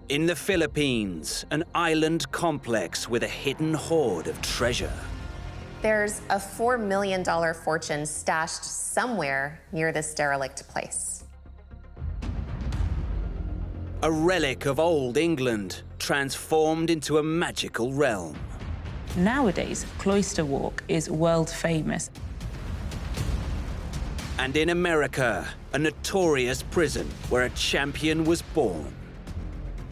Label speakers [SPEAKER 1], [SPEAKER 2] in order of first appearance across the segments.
[SPEAKER 1] In the Philippines, an island complex with a hidden hoard of treasure.
[SPEAKER 2] There's a $4 million fortune stashed somewhere near this derelict place.
[SPEAKER 1] A relic of old England, transformed into a magical realm.
[SPEAKER 3] Nowadays, Cloister Walk is world famous.
[SPEAKER 1] And in America, a notorious prison where a champion was born.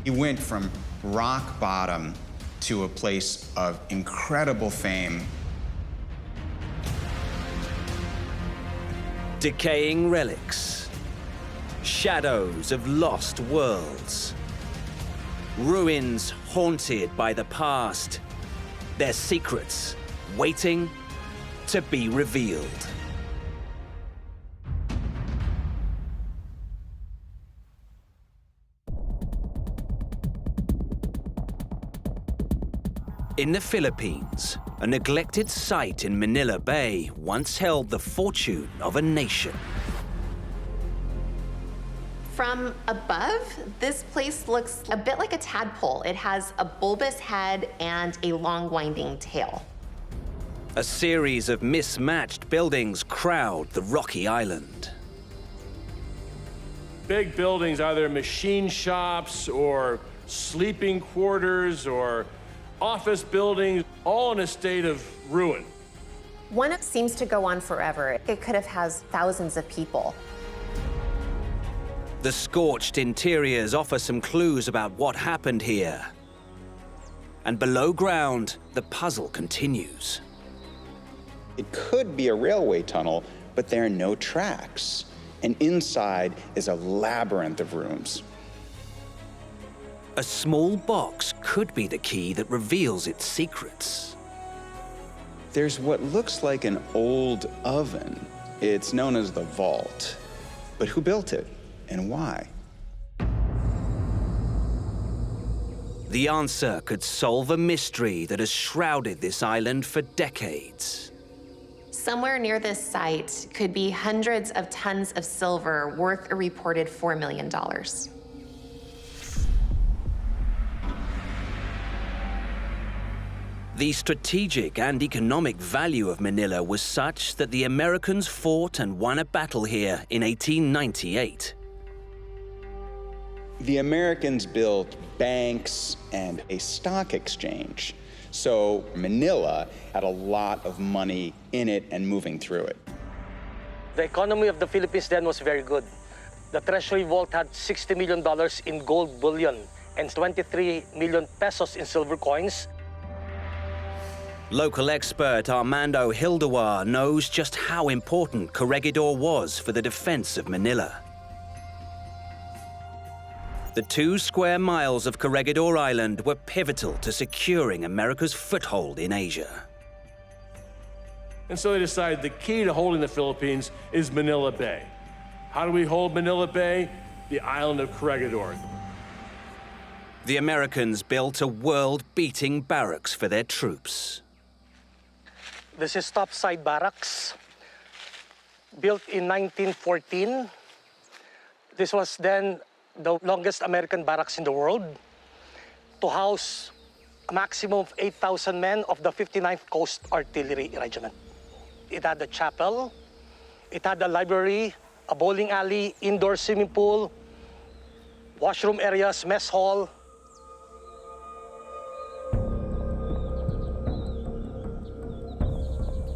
[SPEAKER 4] He went from rock bottom to a place of incredible fame.
[SPEAKER 1] Decaying relics, shadows of lost worlds, ruins haunted by the past, their secrets waiting to be revealed. In the Philippines, a neglected site in Manila Bay once held the fortune of a nation.
[SPEAKER 2] From above, this place looks a bit like a tadpole. It has a bulbous head and a long winding tail.
[SPEAKER 1] A series of mismatched buildings crowd the rocky island.
[SPEAKER 5] Big buildings, either machine shops or sleeping quarters or office buildings, all in a state of ruin.
[SPEAKER 2] One seems to go on forever. It could have housed thousands of people.
[SPEAKER 1] The scorched interiors offer some clues about what happened here. And below ground, the puzzle continues.
[SPEAKER 4] It could be a railway tunnel, but there are no tracks. And inside is a labyrinth of rooms.
[SPEAKER 1] A small box could be the key that reveals its secrets.
[SPEAKER 4] There's what looks like an old oven. It's known as the vault. But who built it and why?
[SPEAKER 1] The answer could solve a mystery that has shrouded this island for decades.
[SPEAKER 2] Somewhere near this site could be hundreds of tons of silver worth a reported $4 million.
[SPEAKER 1] The strategic and economic value of Manila was such that the Americans fought and won a battle here in 1898.
[SPEAKER 4] The Americans built banks and a stock exchange. So Manila had a lot of money in it and moving through it.
[SPEAKER 6] The economy of the Philippines then was very good. The Treasury Vault had $60 million in gold bullion and 23 million pesos in silver coins.
[SPEAKER 1] Local expert Armando Hildewar knows just how important Corregidor was for the defense of Manila. The 2 square miles of Corregidor Island were pivotal to securing America's foothold in Asia.
[SPEAKER 5] And so they decided the key to holding the Philippines is Manila Bay. How do we hold Manila Bay? The island of Corregidor.
[SPEAKER 1] The Americans built a world-beating barracks for their troops.
[SPEAKER 6] This is topside barracks, built in 1914. This was then the longest American barracks in the world, to house a maximum of 8,000 men of the 59th Coast Artillery Regiment. It had a chapel, it had a library, a bowling alley, indoor swimming pool, washroom areas, mess hall.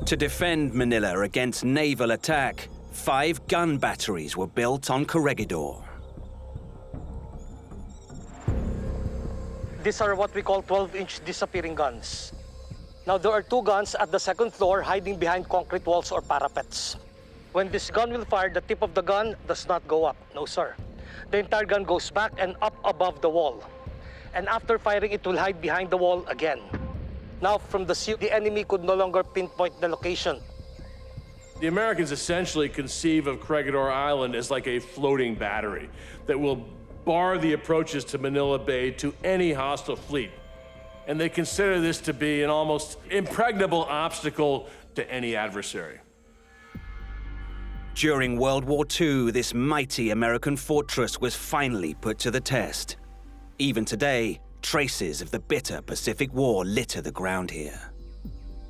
[SPEAKER 1] To defend Manila against naval attack, 5 gun batteries were built on Corregidor.
[SPEAKER 6] These are what we call 12-inch disappearing guns. Now, there are 2 guns at the 2nd floor hiding behind concrete walls or parapets. When this gun will fire, the tip of the gun does not go up. No, sir. The entire gun goes back and up above the wall. And after firing, it will hide behind the wall again. Now, from the sea, the enemy could no longer pinpoint the location.
[SPEAKER 5] The Americans essentially conceive of Corregidor Island as like a floating battery that will bar the approaches to Manila Bay to any hostile fleet. And they consider this to be an almost impregnable obstacle to any adversary.
[SPEAKER 1] During World War II, this mighty American fortress was finally put to the test. Even today, traces of the bitter Pacific War litter the ground here.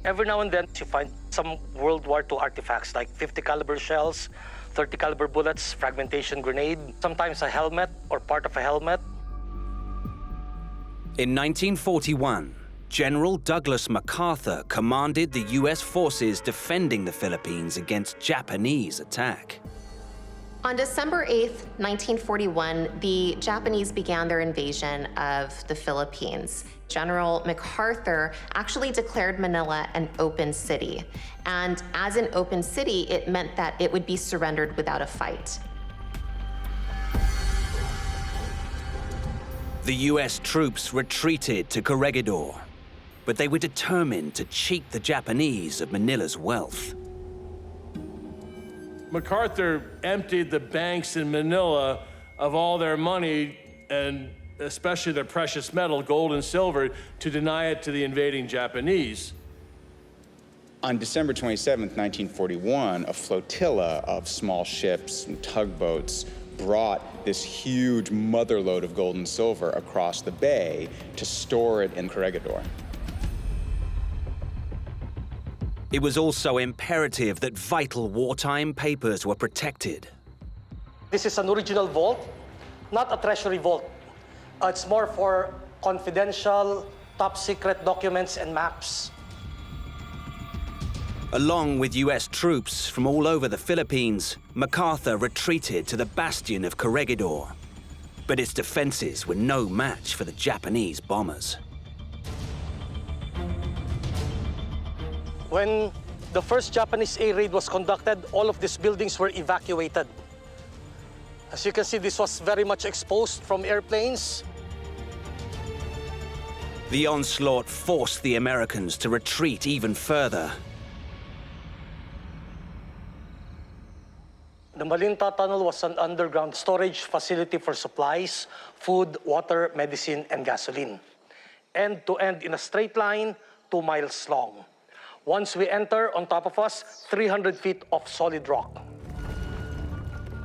[SPEAKER 6] Every now and then, you find some World War II artifacts like 50 caliber shells, 30 caliber bullets, fragmentation grenade, sometimes a helmet or part of a helmet.
[SPEAKER 1] In 1941, General Douglas MacArthur commanded the US forces defending the Philippines against Japanese attack.
[SPEAKER 2] On December 8th, 1941, the Japanese began their invasion of the Philippines. General MacArthur actually declared Manila an open city. And as an open city, it meant that it would be surrendered without a fight.
[SPEAKER 1] The US troops retreated to Corregidor, but they were determined to cheat the Japanese of Manila's wealth.
[SPEAKER 5] MacArthur emptied the banks in Manila of all their money, and especially their precious metal, gold and silver, to deny it to the invading Japanese.
[SPEAKER 4] On December 27th, 1941, a flotilla of small ships and tugboats brought this huge motherlode of gold and silver across the bay to store it in Corregidor.
[SPEAKER 1] It was also imperative that vital wartime papers were protected.
[SPEAKER 6] This is an original vault, not a treasury vault. It's more for confidential, top secret documents and maps.
[SPEAKER 1] Along with US troops from all over the Philippines, MacArthur retreated to the bastion of Corregidor. But its defenses were no match for the Japanese bombers.
[SPEAKER 6] When the first Japanese air raid was conducted, all of these buildings were evacuated. As you can see, this was very much exposed from airplanes.
[SPEAKER 1] The onslaught forced the Americans to retreat even further.
[SPEAKER 6] The Malinta Tunnel was an underground storage facility for supplies, food, water, medicine, and gasoline. End to end in a straight line, 2 miles long. Once we enter, on top of us, 300 feet of solid rock.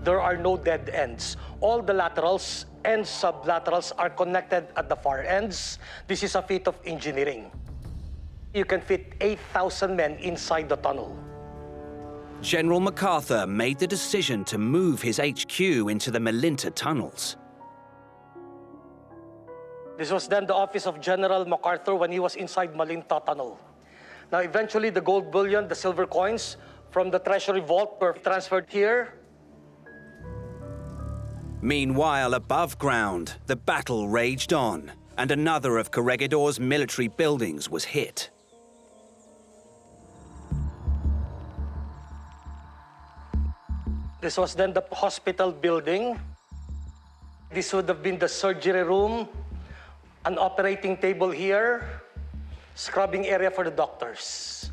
[SPEAKER 6] There are no dead ends. All the laterals and sublaterals are connected at the far ends. This is a feat of engineering. You can fit 8,000 men inside the tunnel.
[SPEAKER 1] General MacArthur made the decision to move his HQ into the Malinta tunnels.
[SPEAKER 6] This was then the office of General MacArthur when he was inside Malinta Tunnel. Now, eventually, the gold bullion, the silver coins from the treasury vault were transferred here.
[SPEAKER 1] Meanwhile, above ground, the battle raged on, and another of Corregidor's military buildings was hit.
[SPEAKER 6] This was then the hospital building. This would have been the surgery room, an operating table here, scrubbing area for the doctors.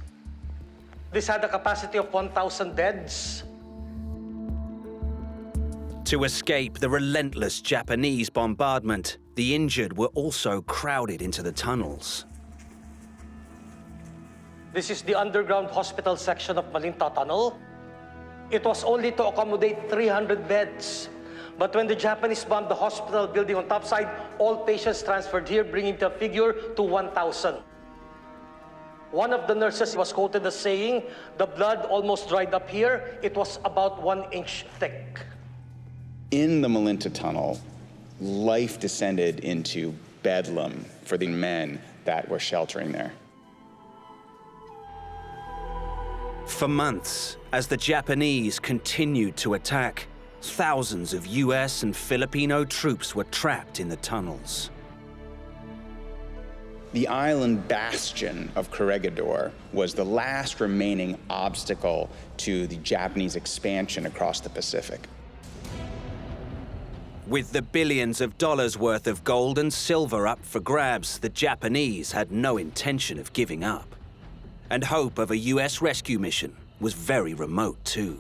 [SPEAKER 6] This had a capacity of 1,000 beds.
[SPEAKER 1] To escape the relentless Japanese bombardment, the injured were also crowded into the tunnels.
[SPEAKER 6] This is the underground hospital section of Malinta Tunnel. It was only to accommodate 300 beds. But when the Japanese bombed the hospital building on top side, all patients transferred here, bringing the figure to 1,000. One of the nurses was quoted as saying, "The blood almost dried up here. It was about 1 inch thick."
[SPEAKER 4] In the Malinta Tunnel, life descended into bedlam for the men that were sheltering there.
[SPEAKER 1] For months, as the Japanese continued to attack, thousands of US and Filipino troops were trapped in the tunnels.
[SPEAKER 4] The island bastion of Corregidor was the last remaining obstacle to the Japanese expansion across the Pacific.
[SPEAKER 1] With the billions of dollars worth of gold and silver up for grabs, the Japanese had no intention of giving up. And hope of a US rescue mission was very remote too.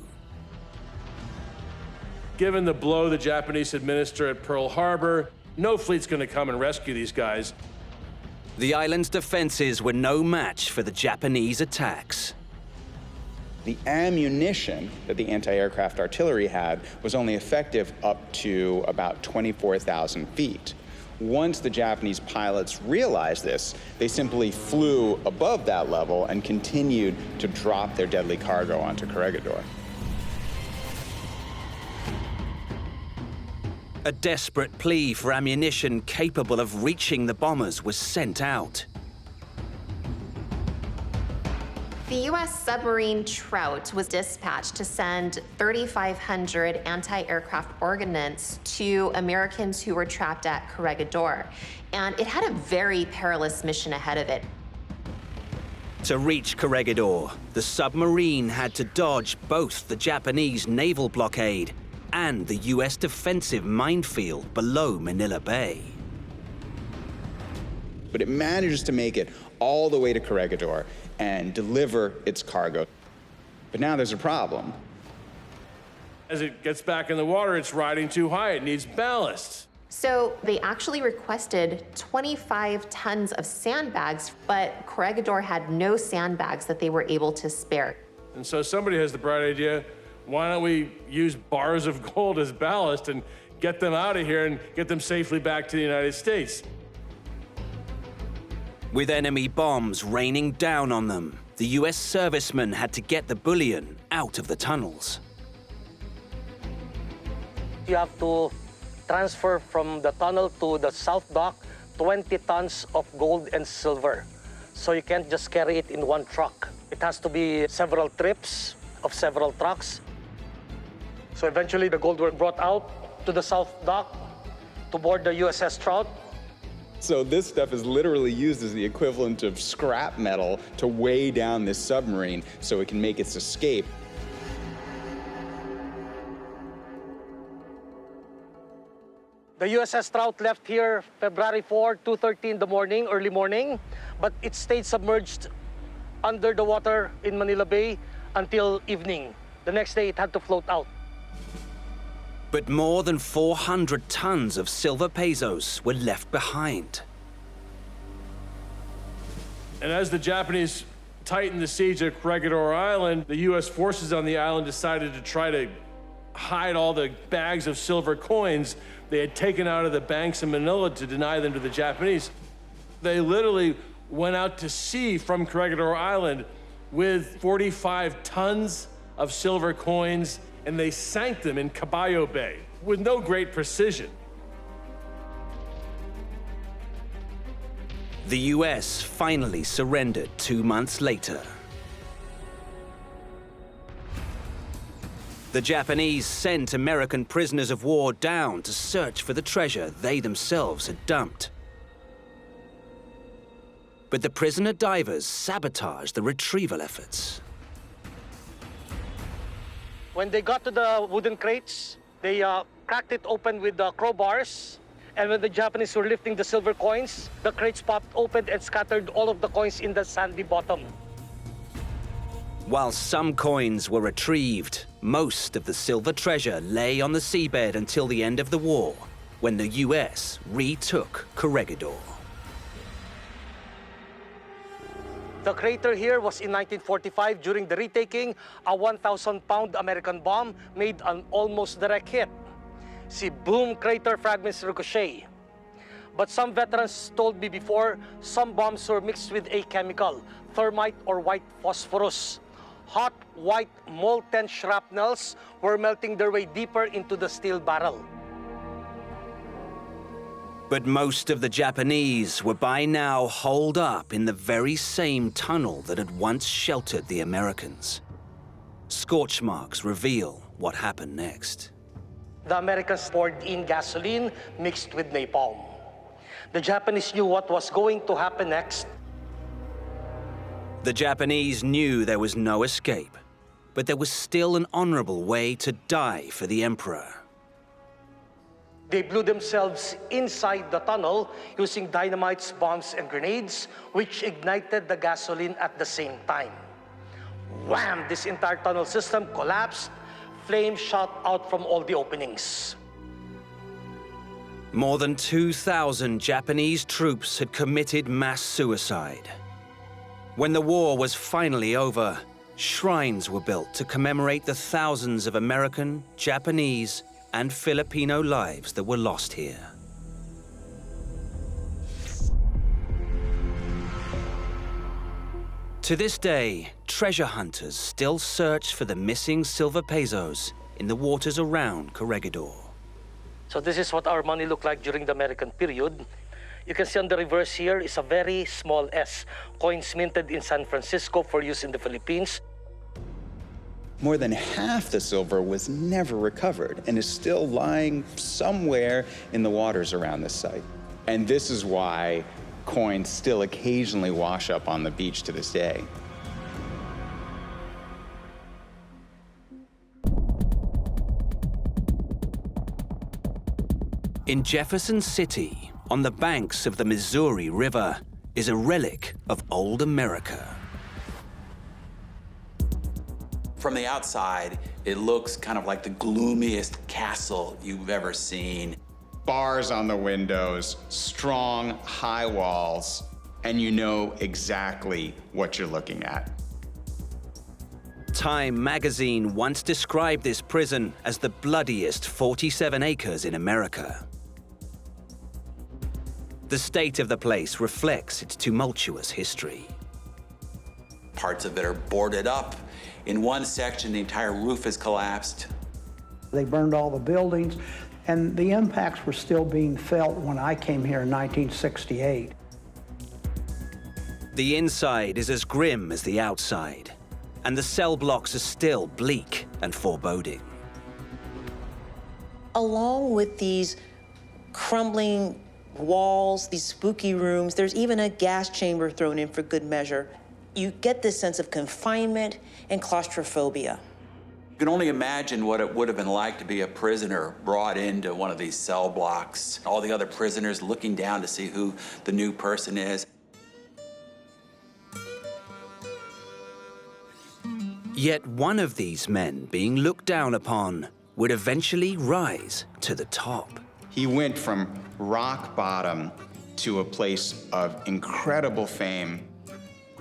[SPEAKER 5] Given the blow the Japanese administer at Pearl Harbor, no fleet's going to come and rescue these guys.
[SPEAKER 1] The island's defenses were no match for the Japanese attacks.
[SPEAKER 4] The ammunition that the anti-aircraft artillery had was only effective up to about 24,000 feet, Once the Japanese pilots realized this, they simply flew above that level and continued to drop their deadly cargo onto Corregidor.
[SPEAKER 1] A desperate plea for ammunition capable of reaching the bombers was sent out.
[SPEAKER 2] The U.S. submarine Trout was dispatched to send 3,500 anti-aircraft ordnance to Americans who were trapped at Corregidor. And it had a very perilous mission ahead of it.
[SPEAKER 1] To reach Corregidor, the submarine had to dodge both the Japanese naval blockade and the U.S. defensive minefield below Manila Bay.
[SPEAKER 4] But it manages to make it all the way to Corregidor and deliver its cargo. But now there's a problem.
[SPEAKER 5] As it gets back in the water, it's riding too high. It needs ballast.
[SPEAKER 2] So they actually requested 25 tons of sandbags, but Corregidor had no sandbags that they were able to spare.
[SPEAKER 5] And so somebody has the bright idea, why don't we use bars of gold as ballast and get them out of here and get them safely back to the United States?
[SPEAKER 1] With enemy bombs raining down on them, the U.S. servicemen had to get the bullion out of the tunnels.
[SPEAKER 6] You have to transfer from the tunnel to the south dock 20 tons of gold and silver. So you can't just carry it in one truck. It has to be several trips of several trucks. So eventually the gold were brought out to the south dock to board the USS Trout.
[SPEAKER 4] So this stuff is literally used as the equivalent of scrap metal to weigh down this submarine so it can make its escape.
[SPEAKER 6] The USS Trout left here February 4, 2:30 in the morning, early morning, but it stayed submerged under the water in Manila Bay until evening. The next day, it had to float out.
[SPEAKER 1] But more than 400 tons of silver pesos were left behind.
[SPEAKER 5] And as the Japanese tightened the siege of Corregidor Island, the U.S. forces on the island decided to try to hide all the bags of silver coins they had taken out of the banks in Manila to deny them to the Japanese. They literally went out to sea from Corregidor Island with 45 tons of silver coins, and they sank them in Caballo Bay with no great precision.
[SPEAKER 1] The U.S. finally surrendered 2 months later. The Japanese sent American prisoners of war down to search for the treasure they themselves had dumped. But the prisoner divers sabotaged the retrieval efforts.
[SPEAKER 6] When they got to the wooden crates, they cracked it open with the crowbars. And when the Japanese were lifting the silver coins, the crates popped open and scattered all of the coins in the sandy bottom.
[SPEAKER 1] While some coins were retrieved, most of the silver treasure lay on the seabed until the end of the war, when the U.S. retook Corregidor.
[SPEAKER 6] The crater here was in 1945 during the retaking, a 1,000-pound American bomb made an almost direct hit. See, boom, crater fragments ricochet. But some veterans told me before, some bombs were mixed with a chemical, thermite or white phosphorus. Hot, white, molten shrapnels were melting their way deeper into the steel barrel.
[SPEAKER 1] But most of the Japanese were by now holed up in the very same tunnel that had once sheltered the Americans. Scorch marks reveal what happened next.
[SPEAKER 6] The Americans poured in gasoline mixed with napalm. The Japanese knew what was going to happen next.
[SPEAKER 1] The Japanese knew there was no escape, but there was still an honorable way to die for the emperor.
[SPEAKER 6] They blew themselves inside the tunnel using dynamites, bombs, and grenades, which ignited the gasoline at the same time. Wham! This entire tunnel system collapsed. Flames shot out from all the openings.
[SPEAKER 1] More than 2,000 Japanese troops had committed mass suicide. When the war was finally over, shrines were built to commemorate the thousands of American, Japanese, and Filipino lives that were lost here. To this day, treasure hunters still search for the missing silver pesos in the waters around Corregidor.
[SPEAKER 6] So this is what our money looked like during the American period. You can see on the reverse here is a very small S, coins minted in San Francisco for use in the Philippines.
[SPEAKER 4] More than half the silver was never recovered and is still lying somewhere in the waters around this site. And this is why coins still occasionally wash up on the beach to this day.
[SPEAKER 1] In Jefferson City, on the banks of the Missouri River, is a relic of old America.
[SPEAKER 7] From the outside, it looks kind of like the gloomiest castle you've ever seen.
[SPEAKER 4] Bars on the windows, strong, high walls, and you know exactly what you're looking at.
[SPEAKER 1] Time magazine once described this prison as the bloodiest 47 acres in America. The state of the place reflects its tumultuous history.
[SPEAKER 7] Parts of it are boarded up. In one section, the entire roof is collapsed.
[SPEAKER 8] They burned all the buildings, and the impacts were still being felt when I came here in 1968.
[SPEAKER 1] The inside is as grim as the outside, and the cell blocks are still bleak and foreboding.
[SPEAKER 9] Along with these crumbling walls, these spooky rooms, there's even a gas chamber thrown in for good measure. You get this sense of confinement and claustrophobia.
[SPEAKER 7] You can only imagine what it would have been like to be a prisoner brought into one of these cell blocks. All the other prisoners looking down to see who the new person is.
[SPEAKER 1] Yet one of these men being looked down upon would eventually rise to the top.
[SPEAKER 4] He went from rock bottom to a place of incredible fame.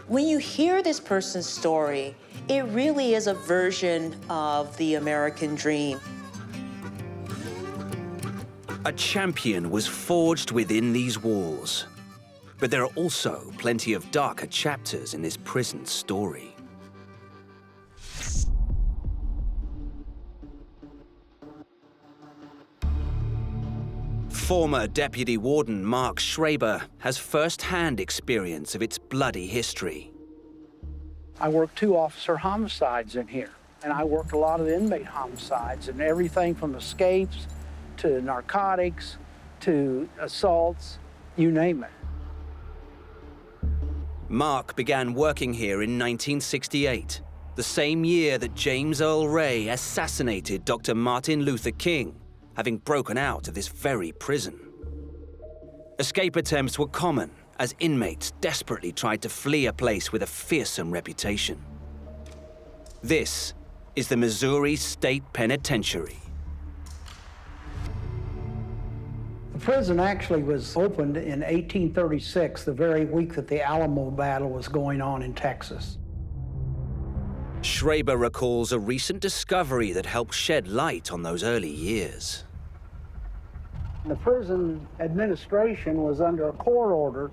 [SPEAKER 9] When you hear this person's story, it really is a version of the American dream.
[SPEAKER 1] A champion was forged within these walls. But there are also plenty of darker chapters in this prison story. Former Deputy Warden Mark Schraber has first-hand experience of its bloody history.
[SPEAKER 8] I worked 2 officer homicides in here, and I worked a lot of inmate homicides, and everything from escapes to narcotics to assaults, you name it.
[SPEAKER 1] Mark began working here in 1968, the same year that James Earl Ray assassinated Dr. Martin Luther King, having broken out of this very prison. Escape attempts were common as inmates desperately tried to flee a place with a fearsome reputation. This is the Missouri State Penitentiary.
[SPEAKER 8] The prison actually was opened in 1836, the very week that the Alamo battle was going on in Texas.
[SPEAKER 1] Schraber recalls a recent discovery that helped shed light on those early years.
[SPEAKER 8] The prison administration was under a court order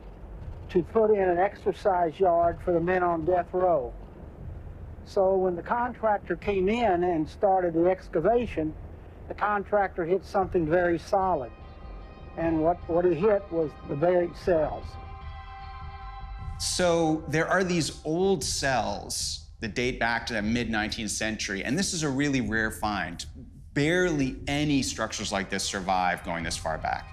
[SPEAKER 8] to put in an exercise yard for the men on death row. So when the contractor came in and started the excavation, the contractor hit something very solid. And what he hit was the buried cells.
[SPEAKER 4] So there are these old cells that date back to the mid-19th century, and this is a really rare find. Barely any structures like this survive going this far back.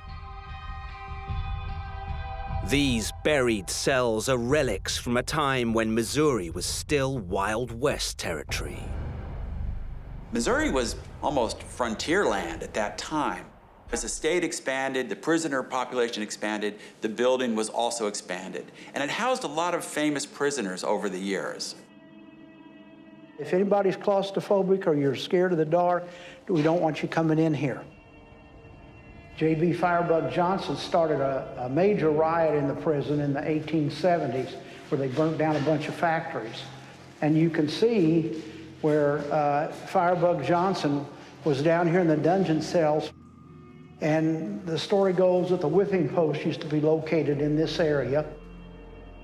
[SPEAKER 1] These buried cells are relics from a time when Missouri was still Wild West territory.
[SPEAKER 7] Missouri was almost frontier land at that time. As the state expanded, the prisoner population expanded, the building was also expanded. And it housed a lot of famous prisoners over the years.
[SPEAKER 8] If anybody's claustrophobic or you're scared of the dark, we don't want you coming in here. J.B. Firebug Johnson started a major riot in the prison in the 1870s where they burnt down a bunch of factories. And you can see where Firebug Johnson was down here in the dungeon cells. And the story goes that the whipping post used to be located in this area.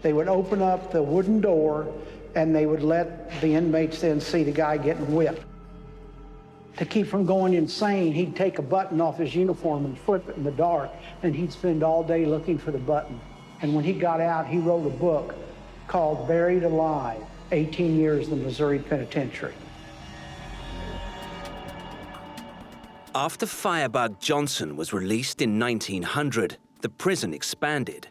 [SPEAKER 8] They would open up the wooden door, and they would let the inmates then see the guy getting whipped. To keep from going insane, he'd take a button off his uniform and flip it in the dark, and he'd spend all day looking for the button. And when he got out, he wrote a book called Buried Alive, 18 Years in the Missouri Penitentiary.
[SPEAKER 1] After Firebug Johnson was released in 1900, the prison expanded.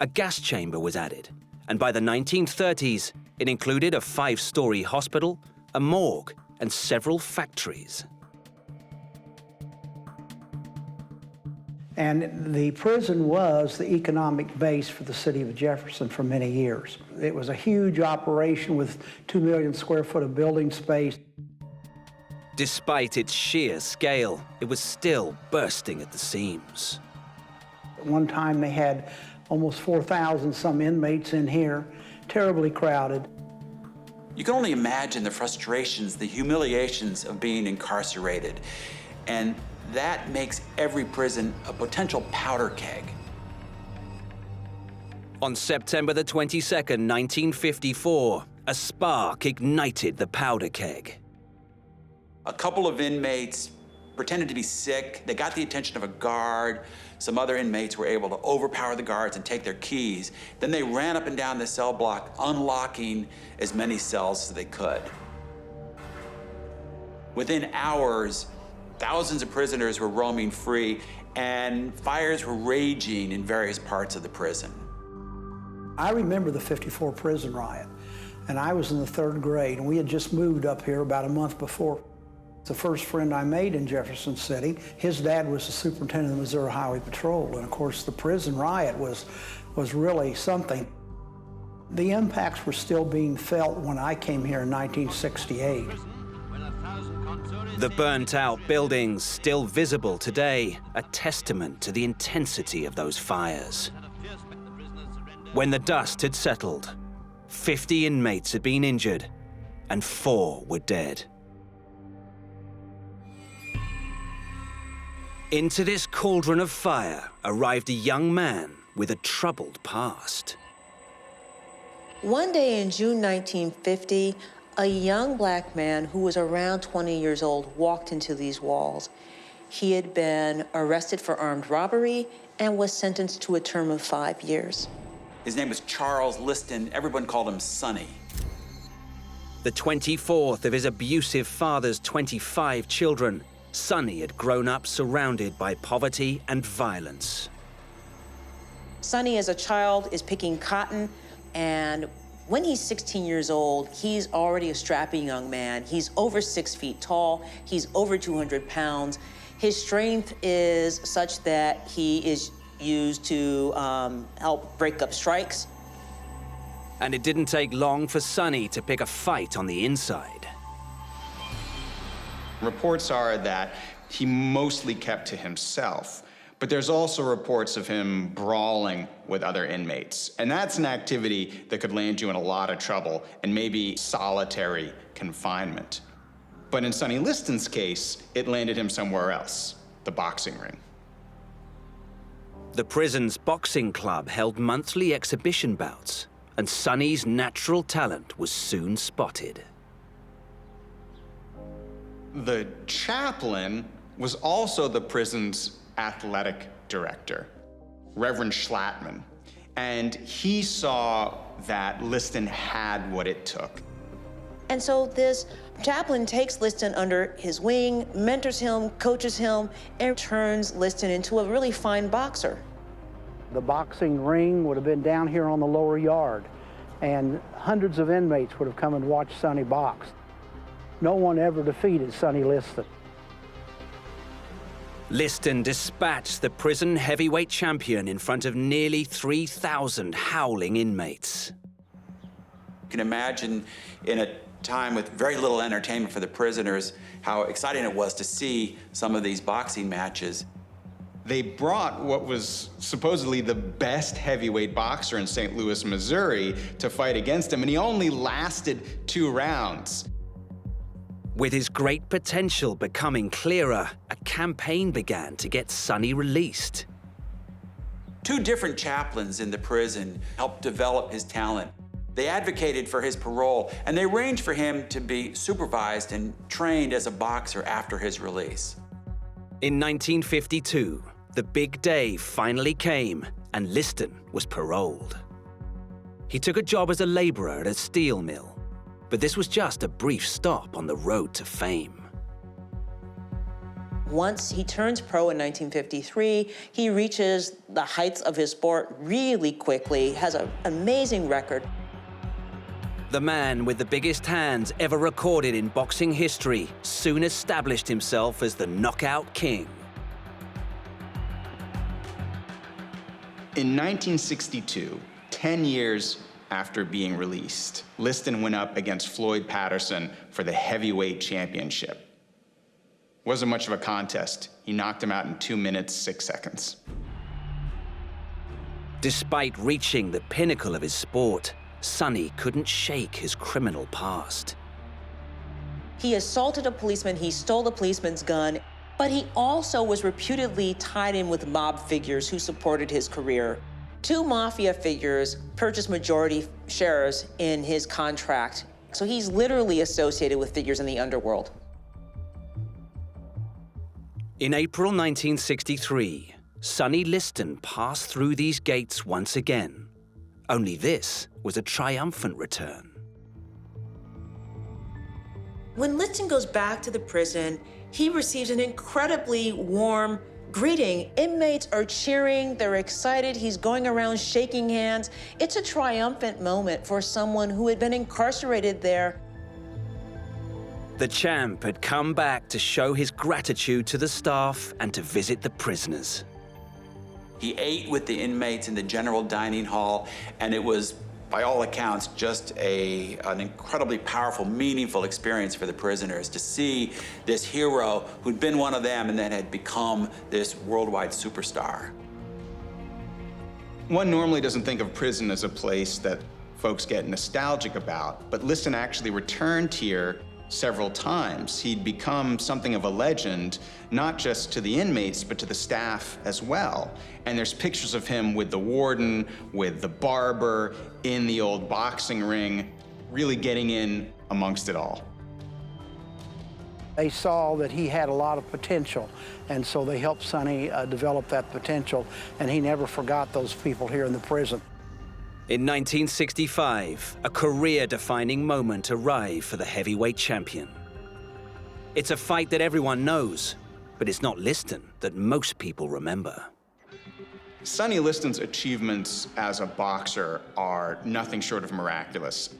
[SPEAKER 1] A gas chamber was added, and by the 1930s, it included a 5-story hospital, a morgue, and several factories.
[SPEAKER 8] And the prison was the economic base for the city of Jefferson for many years. It was a huge operation with 2 million square foot of building space.
[SPEAKER 1] Despite its sheer scale, it was still bursting at the seams.
[SPEAKER 8] At one time they had almost 4,000 some inmates in here, terribly crowded.
[SPEAKER 7] You can only imagine the frustrations, the humiliations of being incarcerated. And that makes every prison a potential powder keg.
[SPEAKER 1] On September the 22nd, 1954, a spark ignited the powder keg.
[SPEAKER 7] A couple of inmates pretended to be sick. They got the attention of a guard. Some other inmates were able to overpower the guards and take their keys. Then they ran up and down the cell block, unlocking as many cells as they could. Within hours, thousands of prisoners were roaming free, and fires were raging in various parts of the prison.
[SPEAKER 8] I remember the '54 prison riot, and I was in the 3rd grade, and we had just moved up here about a month before. The first friend I made in Jefferson City, his dad was the superintendent of the Missouri Highway Patrol, and of course the prison riot was really something. The impacts were still being felt when I came here in 1968.
[SPEAKER 1] The burnt-out buildings still visible today, a testament to the intensity of those fires. When the dust had settled, 50 inmates had been injured, and 4 were dead. Into this cauldron of fire arrived a young man with a troubled past.
[SPEAKER 9] One day in June 1950, a young black man who was around 20 years old walked into these walls. He had been arrested for armed robbery and was sentenced to a term of 5 years.
[SPEAKER 7] His name was Charles Liston. Everyone called him Sonny.
[SPEAKER 1] The 24th of his abusive father's 25 children, Sonny had grown up surrounded by poverty and violence.
[SPEAKER 9] Sonny, as a child, is picking cotton, and when he's 16 years old, he's already a strapping young man. He's over 6 feet tall. He's over 200 pounds. His strength is such that he is used to help break up strikes.
[SPEAKER 1] And it didn't take long for Sonny to pick a fight on the inside.
[SPEAKER 4] Reports are that he mostly kept to himself, but there's also reports of him brawling with other inmates. And that's an activity that could land you in a lot of trouble and maybe solitary confinement. But in Sonny Liston's case, it landed him somewhere else, the boxing ring.
[SPEAKER 1] The prison's boxing club held monthly exhibition bouts, and Sonny's natural talent was soon spotted.
[SPEAKER 4] The chaplain was also the prison's athletic director, Reverend Schlattman, and he saw that Liston had what it took.
[SPEAKER 9] And so this chaplain takes Liston under his wing, mentors him, coaches him, and turns Liston into a really fine boxer.
[SPEAKER 8] The boxing ring would have been down here on the lower yard, and hundreds of inmates would have come and watched Sonny box. No one ever defeated Sonny Liston.
[SPEAKER 1] Liston dispatched the prison heavyweight champion in front of nearly 3,000 howling inmates.
[SPEAKER 7] You can imagine in a time with very little entertainment for the prisoners how exciting it was to see some of these boxing matches.
[SPEAKER 4] They brought what was supposedly the best heavyweight boxer in St. Louis, Missouri, to fight against him, and he only lasted 2 rounds.
[SPEAKER 1] With his great potential becoming clearer, a campaign began to get Sonny released.
[SPEAKER 7] 2 different chaplains in the prison helped develop his talent. They advocated for his parole, and they arranged for him to be supervised and trained as a boxer after his release.
[SPEAKER 1] In 1952, the big day finally came, and Liston was paroled. He took a job as a laborer at a steel mill, but this was just a brief stop on the road to fame.
[SPEAKER 9] Once he turns pro in 1953, he reaches the heights of his sport really quickly, has an amazing record.
[SPEAKER 1] The man with the biggest hands ever recorded in boxing history soon established himself as the knockout king.
[SPEAKER 4] In 1962, 10 years after being released, Liston went up against Floyd Patterson for the heavyweight championship. Wasn't much of a contest. He knocked him out in 2 minutes, 6 seconds.
[SPEAKER 1] Despite reaching the pinnacle of his sport, Sonny couldn't shake his criminal past.
[SPEAKER 9] He assaulted a policeman, he stole the policeman's gun, but he also was reputedly tied in with mob figures who supported his career. 2 mafia figures purchased majority shares in his contract, so he's literally associated with figures in the underworld.
[SPEAKER 1] In April 1963, Sonny Liston passed through these gates once again. Only this was a triumphant return.
[SPEAKER 9] When Liston goes back to the prison, he receives an incredibly warm greeting. Inmates are cheering, they're excited, he's going around shaking hands. It's a triumphant moment for someone who had been incarcerated there.
[SPEAKER 1] The champ had come back to show his gratitude to the staff and to visit the prisoners.
[SPEAKER 7] He ate with the inmates in the general dining hall, and it was, by all accounts, just an incredibly powerful, meaningful experience for the prisoners to see this hero who'd been one of them and then had become this worldwide superstar.
[SPEAKER 4] One normally doesn't think of prison as a place that folks get nostalgic about, but Liston actually returned here several times. He'd become something of a legend, not just to the inmates, but to the staff as well. And there's pictures of him with the warden, with the barber, in the old boxing ring, really getting in amongst it all.
[SPEAKER 8] They saw that he had a lot of potential, and so they helped Sonny develop that potential, and he never forgot those people here in the prison.
[SPEAKER 1] In 1965, a career-defining moment arrived for the heavyweight champion. It's a fight that everyone knows, but it's not Liston that most people remember.
[SPEAKER 4] Sonny Liston's achievements as a boxer are nothing short of miraculous.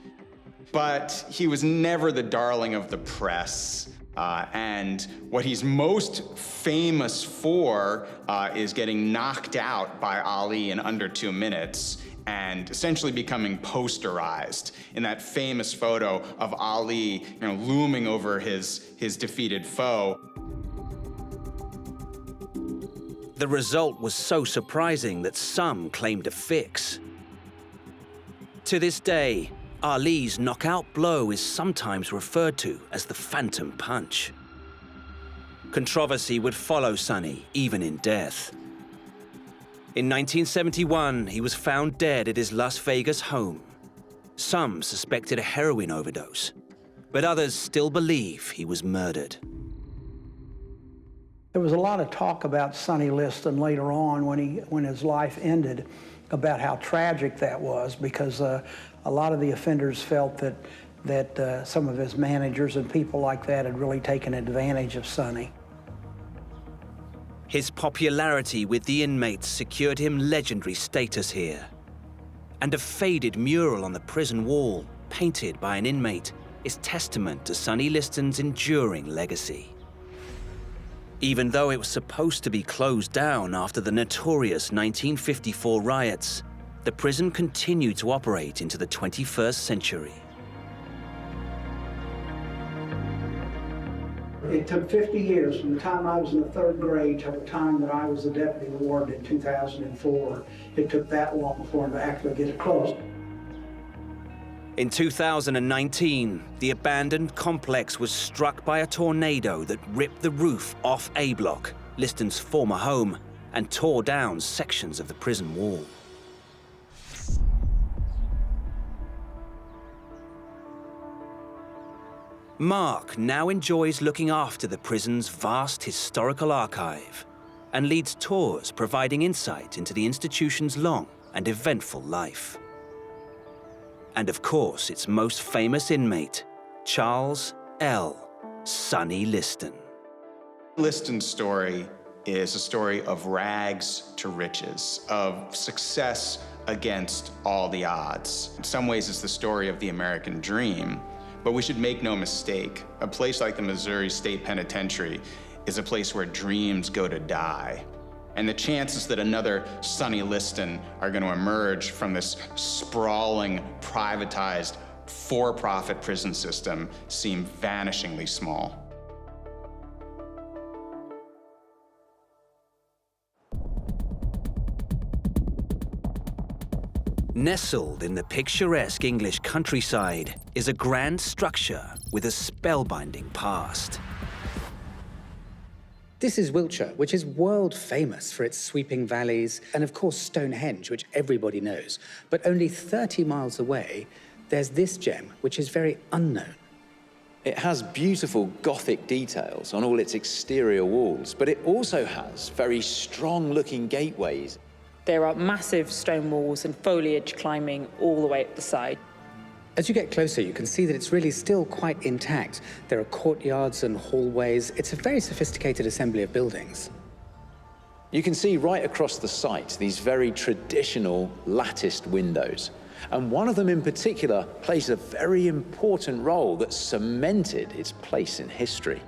[SPEAKER 4] But he was never the darling of the press. And what he's most famous for is getting knocked out by Ali in under 2 minutes and essentially becoming posterized in that famous photo of Ali, looming over his defeated foe.
[SPEAKER 1] The result was so surprising that some claimed a fix. To this day, Ali's knockout blow is sometimes referred to as the Phantom Punch. Controversy would follow Sonny, even in death. In 1971, he was found dead at his Las Vegas home. Some suspected a heroin overdose, but others still believe he was murdered.
[SPEAKER 8] There was a lot of talk about Sonny Liston later on when his life ended, about how tragic that was, because a lot of the offenders felt that some of his managers and people like that had really taken advantage of Sonny.
[SPEAKER 1] His popularity with the inmates secured him legendary status here. And a faded mural on the prison wall, painted by an inmate, is testament to Sonny Liston's enduring legacy. Even though it was supposed to be closed down after the notorious 1954 riots, the prison continued to operate into the 21st century.
[SPEAKER 8] It took 50 years from the time I was in the 3rd grade till the time that I was the deputy warden in 2004. It took that long for him to actually get it closed.
[SPEAKER 1] In 2019, the abandoned complex was struck by a tornado that ripped the roof off A Block, Liston's former home, and tore down sections of the prison wall. Mark now enjoys looking after the prison's vast historical archive and leads tours providing insight into the institution's long and eventful life. And of course, its most famous inmate, Charles L. Sonny Liston.
[SPEAKER 4] Liston's story is a story of rags to riches, of success against all the odds. In some ways, it's the story of the American dream, but we should make no mistake, a place like the Missouri State Penitentiary is a place where dreams go to die. And the chances that another Sonny Liston are going to emerge from this sprawling, privatized, for-profit prison system seem vanishingly small.
[SPEAKER 1] Nestled in the picturesque English countryside is a grand structure with a spellbinding past.
[SPEAKER 10] This is Wiltshire, which is world famous for its sweeping valleys, and of course Stonehenge, which everybody knows. But only 30 miles away, there's this gem, which is very unknown.
[SPEAKER 11] It has beautiful Gothic details on all its exterior walls, but it also has very strong-looking gateways.
[SPEAKER 3] There are massive stone walls and foliage climbing all the way up the side.
[SPEAKER 10] As you get closer, you can see that it's really still quite intact. There are courtyards and hallways. It's a very sophisticated assembly of buildings.
[SPEAKER 11] You can see right across the site these very traditional latticed windows. And one of them in particular plays a very important role that cemented its place in history.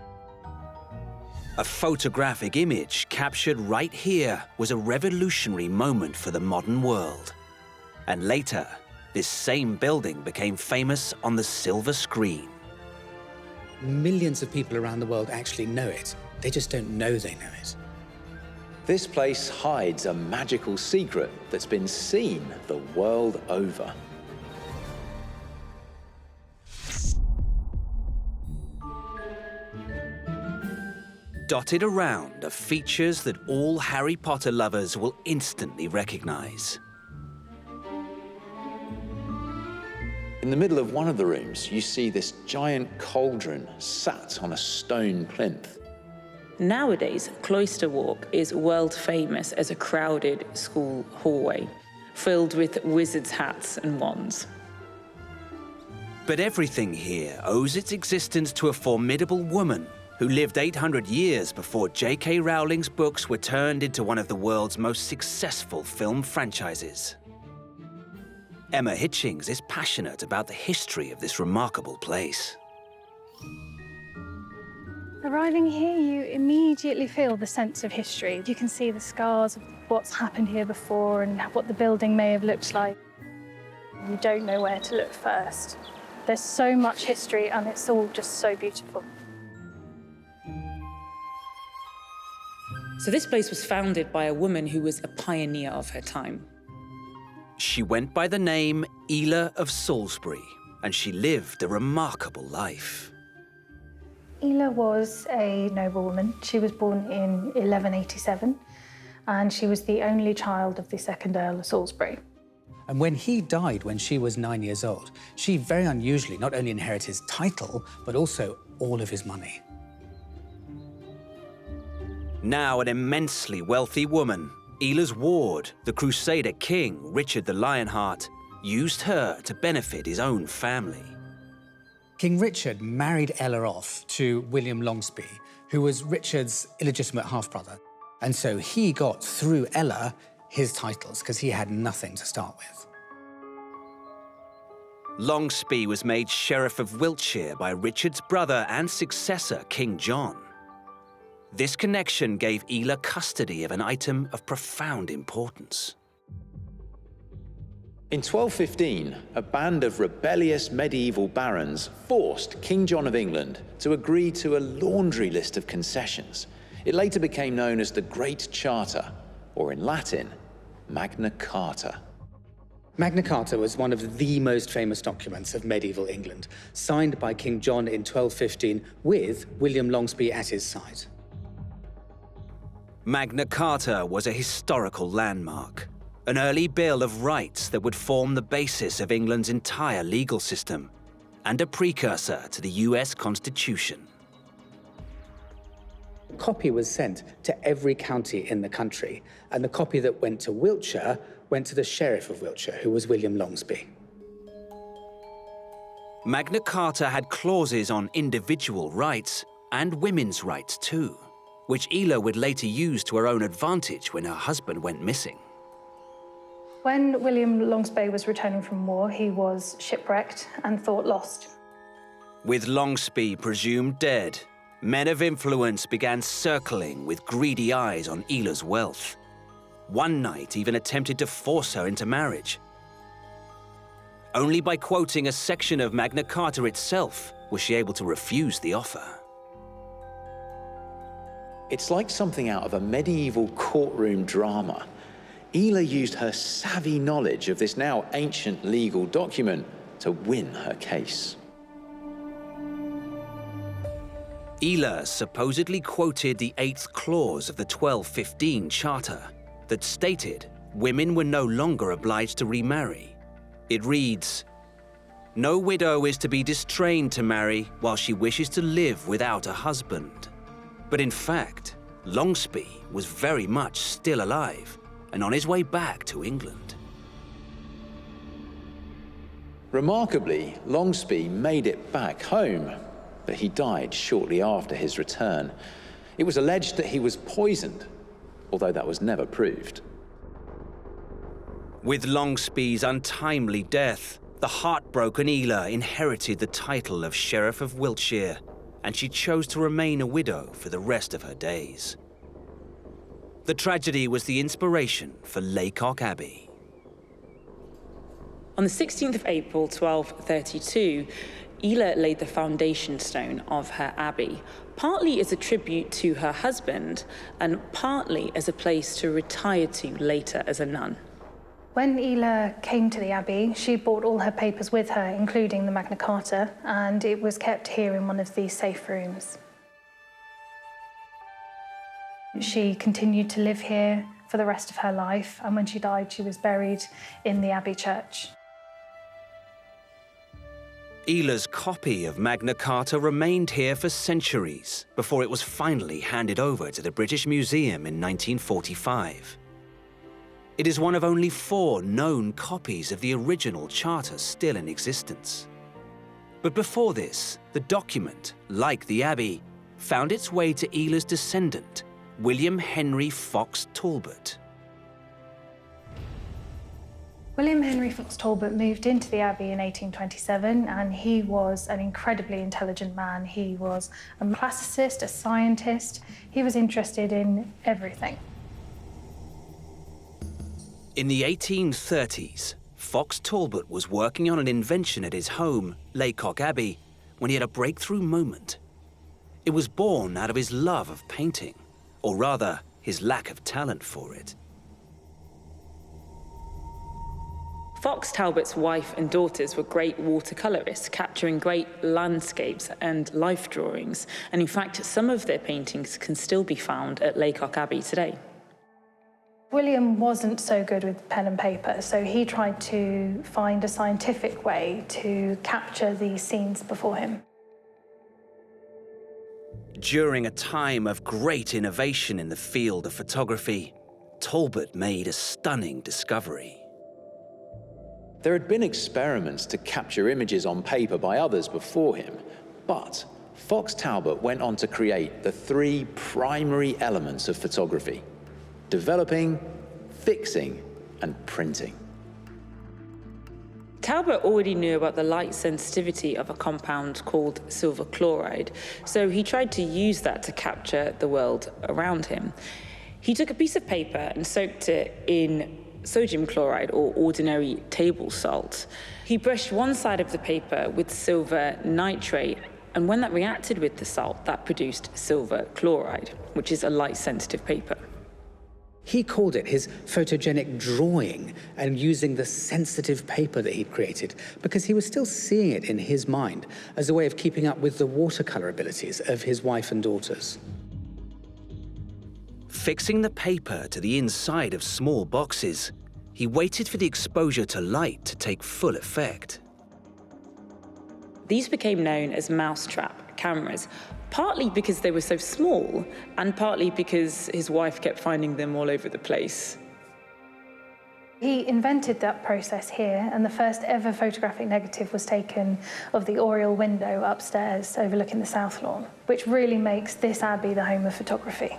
[SPEAKER 1] A photographic image captured right here was a revolutionary moment for the modern world. And later, this same building became famous on the silver screen.
[SPEAKER 10] Millions of people around the world actually know it. They just don't know they know it.
[SPEAKER 11] This place hides a magical secret that's been seen the world over.
[SPEAKER 1] Dotted around are features that all Harry Potter lovers will instantly recognize.
[SPEAKER 11] In the middle of one of the rooms, you see this giant cauldron sat on a stone plinth.
[SPEAKER 3] Nowadays, Cloister Walk is world famous as a crowded school hallway, filled with wizards' hats and wands.
[SPEAKER 1] But everything here owes its existence to a formidable woman who lived 800 years before J.K. Rowling's books were turned into one of the world's most successful film franchises. Emma Hitchings is passionate about the history of this remarkable place.
[SPEAKER 12] Arriving here, you immediately feel the sense of history. You can see the scars of what's happened here before and what the building may have looked like. You don't know where to look first. There's so much history and it's all just so beautiful.
[SPEAKER 3] So this place was founded by a woman who was a pioneer of her time.
[SPEAKER 1] She went by the name Ela of Salisbury, and she lived a remarkable life.
[SPEAKER 12] Ela was a noblewoman. She was born in 1187, and she was the only child of the second Earl of Salisbury.
[SPEAKER 10] And when he died when she was 9 years old, she very unusually not only inherited his title, but also all of his money.
[SPEAKER 1] Now an immensely wealthy woman, Ela's ward, the Crusader king, Richard the Lionheart, used her to benefit his own family.
[SPEAKER 10] King Richard married Ella off to William Longsby, who was Richard's illegitimate half-brother. And so he got, through Ella, his titles, because he had nothing to start with.
[SPEAKER 1] Longsby was made Sheriff of Wiltshire by Richard's brother and successor, King John. This connection gave Ela custody of an item of profound importance.
[SPEAKER 11] In 1215, a band of rebellious medieval barons forced King John of England to agree to a laundry list of concessions. It later became known as the Great Charter, or in Latin, Magna Carta.
[SPEAKER 10] Magna Carta was one of the most famous documents of medieval England, signed by King John in 1215 with William Longsby at his side.
[SPEAKER 1] Magna Carta was a historical landmark, an early bill of rights that would form the basis of England's entire legal system, and a precursor to the US Constitution.
[SPEAKER 10] A copy was sent to every county in the country, and the copy that went to Wiltshire went to the Sheriff of Wiltshire, who was William Longsby.
[SPEAKER 1] Magna Carta had clauses on individual rights and women's rights too, which Ela would later use to her own advantage when her husband went missing.
[SPEAKER 12] When William Longsby was returning from war, he was shipwrecked and thought lost.
[SPEAKER 1] With Longsby presumed dead, men of influence began circling with greedy eyes on Ela's wealth. One knight even attempted to force her into marriage. Only by quoting a section of Magna Carta itself was she able to refuse the offer.
[SPEAKER 11] It's like something out of a medieval courtroom drama. Ela used her savvy knowledge of this now ancient legal document to win her case.
[SPEAKER 1] Ela supposedly quoted the 8th clause of the 1215 Charter that stated women were no longer obliged to remarry. It reads, "No widow is to be distrained to marry while she wishes to live without a husband." But in fact, Longsby was very much still alive and on his way back to England.
[SPEAKER 11] Remarkably, Longsby made it back home, but he died shortly after his return. It was alleged that he was poisoned, although that was never proved.
[SPEAKER 1] With Longsby's untimely death, the heartbroken Ela inherited the title of Sheriff of Wiltshire, and she chose to remain a widow for the rest of her days. The tragedy was the inspiration for Lacock Abbey.
[SPEAKER 3] On the 16th of April, 1232, Ela laid the foundation stone of her abbey, partly as a tribute to her husband and partly as a place to retire to later as a nun.
[SPEAKER 12] When Ela came to the Abbey, she brought all her papers with her, including the Magna Carta, and it was kept here in one of these safe rooms. She continued to live here for the rest of her life, and when she died, she was buried in the Abbey church.
[SPEAKER 1] Ela's copy of Magna Carta remained here for centuries before it was finally handed over to the British Museum in 1945. It is one of only 4 known copies of the original charter still in existence. But before this, the document, like the Abbey, found its way to Ela's descendant, William Henry Fox Talbot.
[SPEAKER 12] William Henry Fox Talbot moved into the Abbey in 1827, and he was an incredibly intelligent man. He was a classicist, a scientist. He was interested in everything.
[SPEAKER 1] In the 1830s, Fox Talbot was working on an invention at his home, Lacock Abbey, when he had a breakthrough moment. It was born out of his love of painting, or rather, his lack of talent for it.
[SPEAKER 3] Fox Talbot's wife and daughters were great watercolorists, capturing great landscapes and life drawings, and in fact, some of their paintings can still be found at Lacock Abbey today.
[SPEAKER 12] William wasn't so good with pen and paper, so he tried to find a scientific way to capture these scenes before him.
[SPEAKER 1] During a time of great innovation in the field of photography, Talbot made a stunning discovery.
[SPEAKER 11] There had been experiments to capture images on paper by others before him, but Fox Talbot went on to create the 3 primary elements of photography: developing, fixing, and printing.
[SPEAKER 3] Talbot already knew about the light sensitivity of a compound called silver chloride, so he tried to use that to capture the world around him. He took a piece of paper and soaked it in sodium chloride, or ordinary table salt. He brushed one side of the paper with silver nitrate, and when that reacted with the salt, that produced silver chloride, which is a light-sensitive paper.
[SPEAKER 10] He called it his photogenic drawing, and using the sensitive paper that he'd created, because he was still seeing it in his mind as a way of keeping up with the watercolor abilities of his wife and daughters.
[SPEAKER 1] Fixing the paper to the inside of small boxes, he waited for the exposure to light to take full effect.
[SPEAKER 3] These became known as mousetrap cameras, partly because they were so small, and partly because his wife kept finding them all over the place.
[SPEAKER 12] He invented that process here, and the first ever photographic negative was taken of the oriel window upstairs overlooking the South Lawn, which really makes this abbey the home of photography.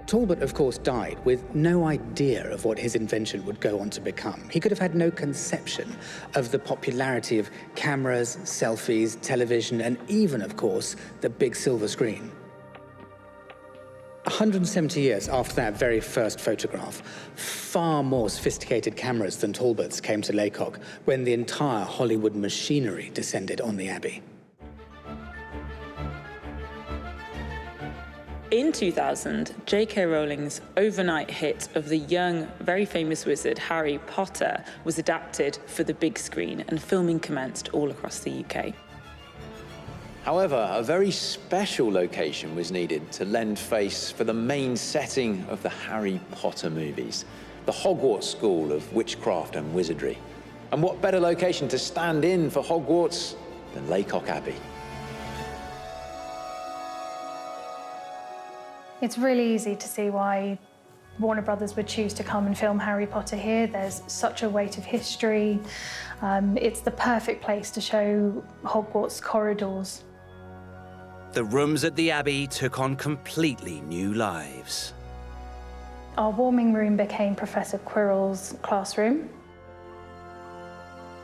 [SPEAKER 10] Talbot, of course, died with no idea of what his invention would go on to become. He could have had no conception of the popularity of cameras, selfies, television, and even, of course, the big silver screen. 170 years after that very first photograph, far more sophisticated cameras than Talbot's came to Lacock when the entire Hollywood machinery descended on the abbey.
[SPEAKER 3] In 2000, J.K. Rowling's overnight hit of the young, very famous wizard Harry Potter was adapted for the big screen, and filming commenced all across the UK.
[SPEAKER 11] However, a very special location was needed to lend face for the main setting of the Harry Potter movies, the Hogwarts School of Witchcraft and Wizardry. And what better location to stand in for Hogwarts than Lacock Abbey?
[SPEAKER 12] It's really easy to see why Warner Brothers would choose to come and film Harry Potter here. There's such a weight of history. It's the perfect place to show Hogwarts corridors.
[SPEAKER 1] The rooms at the Abbey took on completely new lives.
[SPEAKER 12] Our warming room became Professor Quirrell's classroom.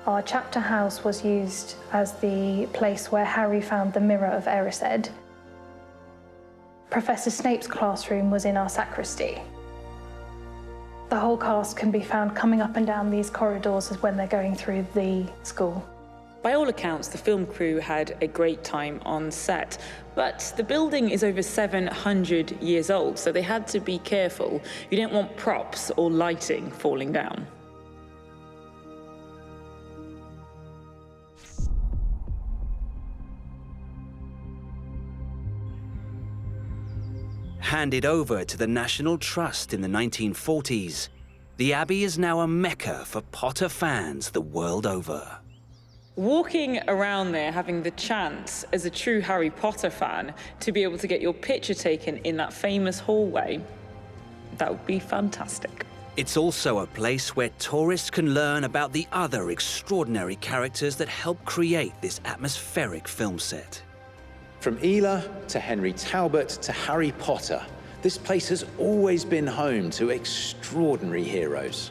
[SPEAKER 12] Our chapter house was used as the place where Harry found the mirror of Erised. Professor Snape's classroom was in our sacristy. The whole cast can be found coming up and down these corridors as when they're going through the school.
[SPEAKER 3] By all accounts, the film crew had a great time on set, but the building is over 700 years old, so they had to be careful. You don't want props or lighting falling down.
[SPEAKER 1] Handed over to the National Trust in the 1940s, the Abbey is now a mecca for Potter fans the world over.
[SPEAKER 3] Walking around there, having the chance, as a true Harry Potter fan, to be able to get your picture taken in that famous hallway, that would be fantastic.
[SPEAKER 1] It's also a place where tourists can learn about the other extraordinary characters that help create this atmospheric film set.
[SPEAKER 11] From Ela to Henry Talbot to Harry Potter, this place has always been home to extraordinary heroes.